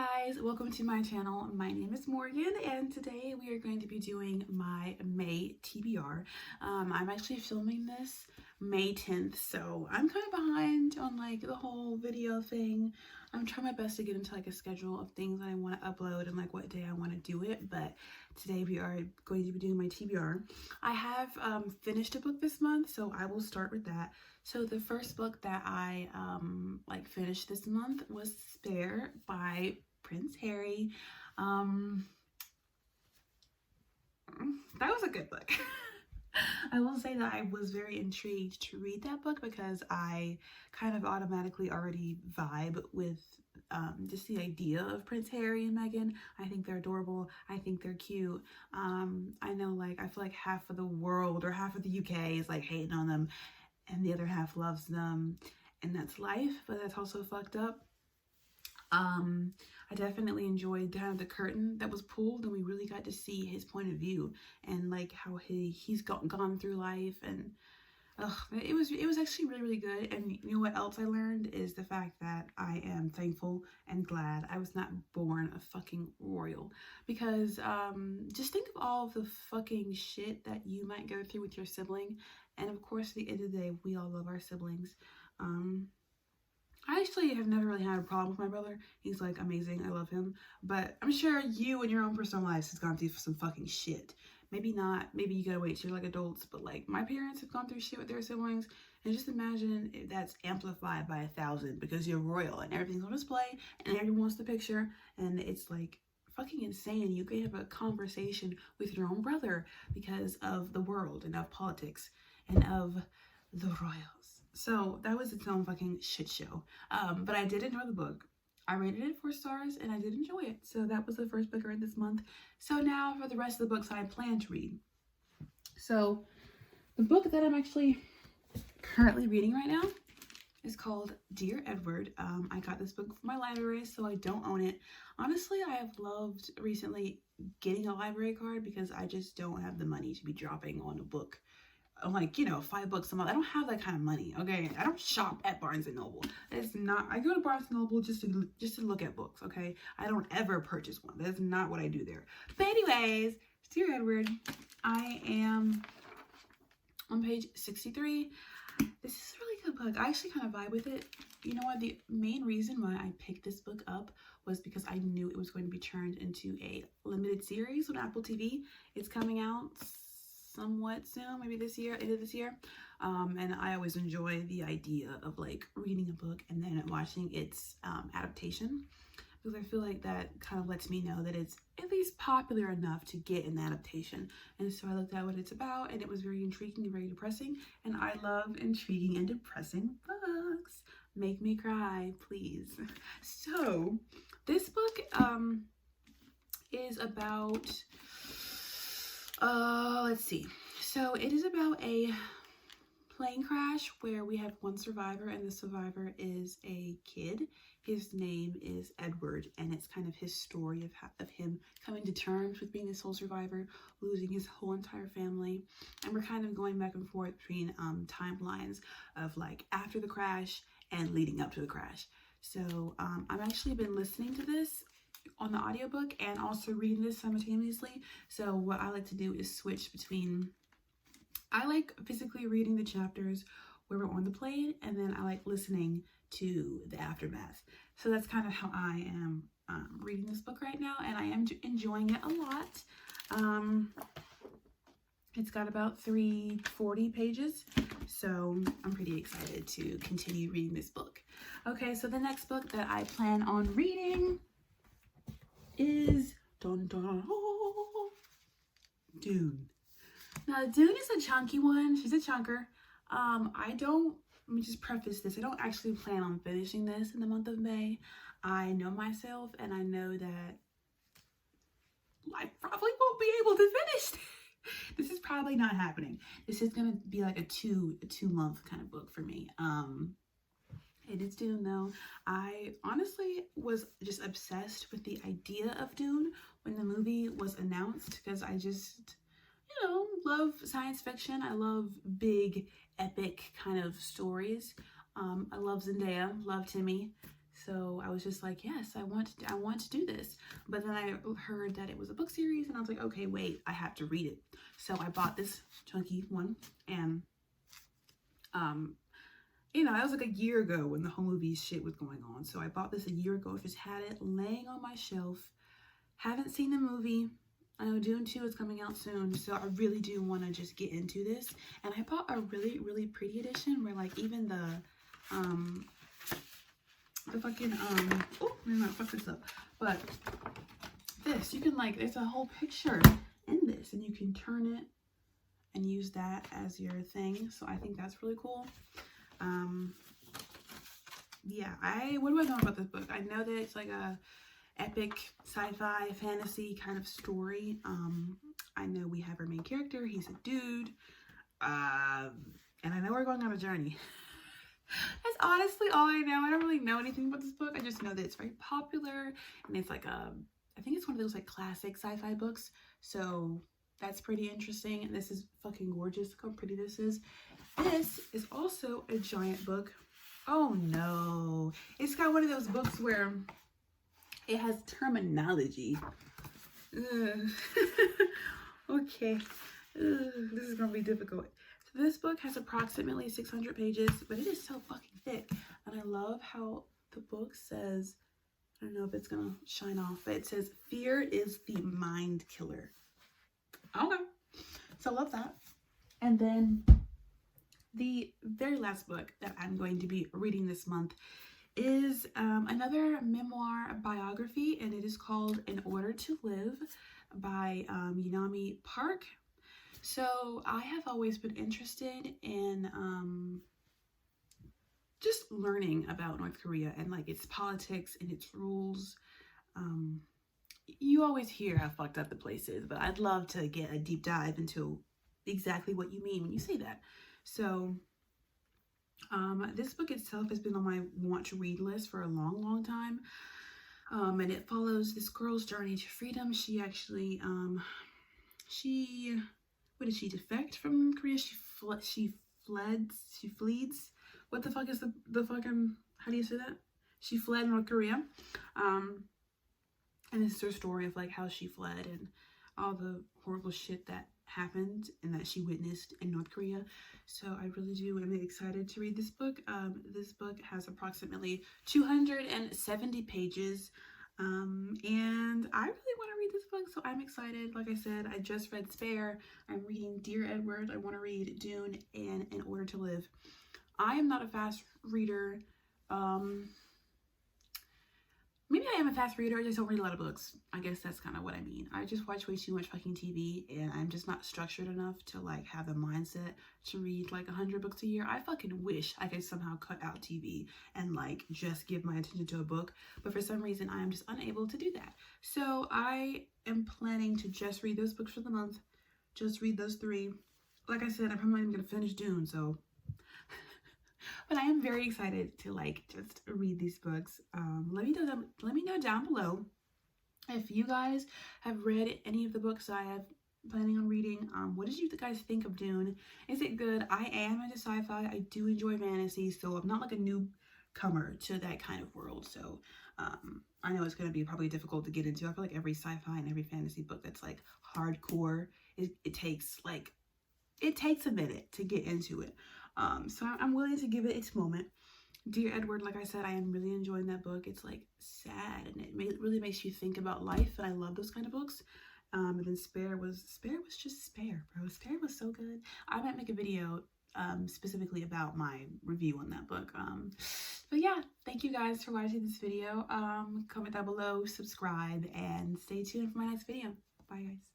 guys, welcome to my channel. My name is Morgan and today we are going to be doing my May TBR. I'm actually filming this May 10th, so I'm kind of behind on like the whole video thing. I'm trying my best to get into like a schedule of things that I want to upload and like what day I want to do it, but today we are going to be doing my TBR. I have finished a book this month, so I will start with that. So the first book that I finished this month was Spare by Prince Harry. That was a good book. I will say that I was very intrigued to read that book because I kind of automatically already vibe with just the idea of Prince Harry and Meghan. I think they're adorable. I think they're cute. I know, like, I feel like half of the world or half of the UK is like hating on them and the other half loves them, and that's life, but that's also fucked up. I definitely enjoyed kind of the curtain that was pulled and we really got to see his point of view and like how he's gone through life, and it was actually really good. And you know what else I learned is the fact that I am thankful and glad I was not born a fucking royal, because just think of all of the fucking shit that you might go through with your sibling, and of course at the end of the day we all love our siblings. I actually have never really had a problem with my brother. He's like amazing. I love him. But I'm sure you in your own personal lives has gone through some fucking shit. Maybe not. Maybe you gotta wait till you're like adults. But like my parents have gone through shit with their siblings. And just imagine if that's amplified by 1,000 because you're royal and everything's on display and everyone wants the picture. And it's like fucking insane. You can have a conversation with your own brother because of the world and of politics and of the royals. So that was its own fucking shit show. But I did enjoy the book. I rated it 4 stars and I did enjoy it. So that was the first book I read this month. So now for the rest of the books I plan to read. So the book that I'm actually currently reading right now is called Dear Edward. I got this book from my library, so I don't own it. Honestly, I have loved recently getting a library card because I just don't have the money to be dropping on a book. Like, you know, $5 a month. I don't have that kind of money, okay? I don't shop at Barnes & Noble. It's not, I go to Barnes & Noble just to look at books, okay? I don't ever purchase one. That's not what I do there. But anyways, Dear Edward, I am on page 63. This is a really good book. I actually kind of vibe with it. You know what? The main reason why I picked this book up was because I knew it was going to be turned into a limited series on Apple TV. It's coming out somewhat soon, maybe this year, end of this year, and I always enjoy the idea of like reading a book and then watching its adaptation, because I feel like that kind of lets me know that it's at least popular enough to get an adaptation. And so I looked at what it's about and it was very intriguing and very depressing, and I love intriguing and depressing books. Make me cry, please. So this book is about let's see. So it is about a plane crash where we have one survivor, and the survivor is a kid. His name is Edward, and it's kind of his story of him coming to terms with being a sole survivor, losing his whole entire family. And we're kind of going back and forth between timelines of like after the crash and leading up to the crash. So I've actually been listening to this on the audiobook and also reading this simultaneously. So what I like to do is switch between, I like physically reading the chapters where we're on the plane, and then I like listening to the aftermath. So that's kind of how I am reading this book right now, and I am enjoying it a lot. It's got about 340 pages, so I'm pretty excited to continue reading this book. Okay, so the next book that I plan on reading is Dune. Now Dune is a chunky one. She's a chunker. Let me just preface this. I don't actually plan on finishing this in the month of May. I know myself and I know that I probably won't be able to finish. This is probably not happening. This is gonna be like a two month kind of book for me. It is Dune though. I honestly was just obsessed with the idea of Dune when the movie was announced, because I just, you know, love science fiction. I love big, epic kind of stories. I love Zendaya, love Timmy. So I was just like, yes, I want to do this. But then I heard that it was a book series, and I was like, okay, wait, I have to read it. So I bought this chunky one, and you know, that was like a year ago when the whole movie shit was going on. So I bought this a year ago, just had it laying on my shelf. Haven't seen the movie. I know Dune 2 is coming out soon, so I really do want to just get into this. And I bought a really, really pretty edition where like even the fucking, oh, I'm gonna fuck this up. But this, you can like, there's a whole picture in this, and you can turn it and use that as your thing. So I think that's really cool. Yeah, what do I know about this book? I know that it's like a epic sci-fi fantasy kind of story. I know we have our main character. He's a dude. And I know we're going on a journey. That's honestly all I know. I don't really know anything about this book. I just know that it's very popular, and it's like I think it's one of those like classic sci-fi books. So that's pretty interesting. And this is fucking gorgeous. Look how pretty this is. This is also a giant book. Oh no. It's got one of those books where it has terminology. Okay. This is gonna be difficult. So this book has approximately 600 pages, but it is so fucking thick. And I love how the book says, I don't know if it's gonna shine off, but it says, fear is the mind killer. Okay. So I love that. And then the very last book that I'm going to be reading this month is another memoir biography, and it is called In Order to Live by Yanami Park. So I have always been interested in just learning about North Korea and like its politics and its rules. You always hear how fucked up the place is, but I'd love to get a deep dive into exactly what you mean when you say that. So this book itself has been on my want to read list for a long time. And it follows this girl's journey to freedom. She actually, what did she defect from Korea? She flees. What the fuck is the fucking, how do you say that? She fled North Korea. And this is her story of like how she fled and all the horrible shit that happened and that she witnessed in North Korea. So I really do am excited to read this book. This book has approximately 270 pages. And I really want to read this book, so I'm excited. Like I said, I just read Spare. I'm reading Dear Edward. I want to read Dune and In Order to Live. I am not a fast reader. Maybe I am a fast reader, I just don't read a lot of books. I guess that's kind of what I mean. I just watch way too much fucking TV, and I'm just not structured enough to like have the mindset to read like 100 books a year. I fucking wish I could somehow cut out TV and like just give my attention to a book, but for some reason I am just unable to do that. So I am planning to just read those books for the month. Just read those 3. Like I said, I'm probably not even gonna finish Dune, so but I am very excited to like just read these books. Let me know down below if you guys have read any of the books I have planning on reading. What did you guys think of Dune? Is it good? I am into sci-fi. I do enjoy fantasy, so I'm not like a newcomer to that kind of world. So I know it's going to be probably difficult to get into. I feel like every sci-fi and every fantasy book that's like hardcore, it takes a minute to get into it. So I'm willing to give it its moment. Dear Edward, like I said, I am really enjoying that book. It's like sad, and it really makes you think about life, and I love those kind of books. And then Spare was just Spare, bro. Spare was so good. I might make a video specifically about my review on that book. But yeah, thank you guys for watching this video. Comment down below, subscribe, and stay tuned for my next video. Bye guys.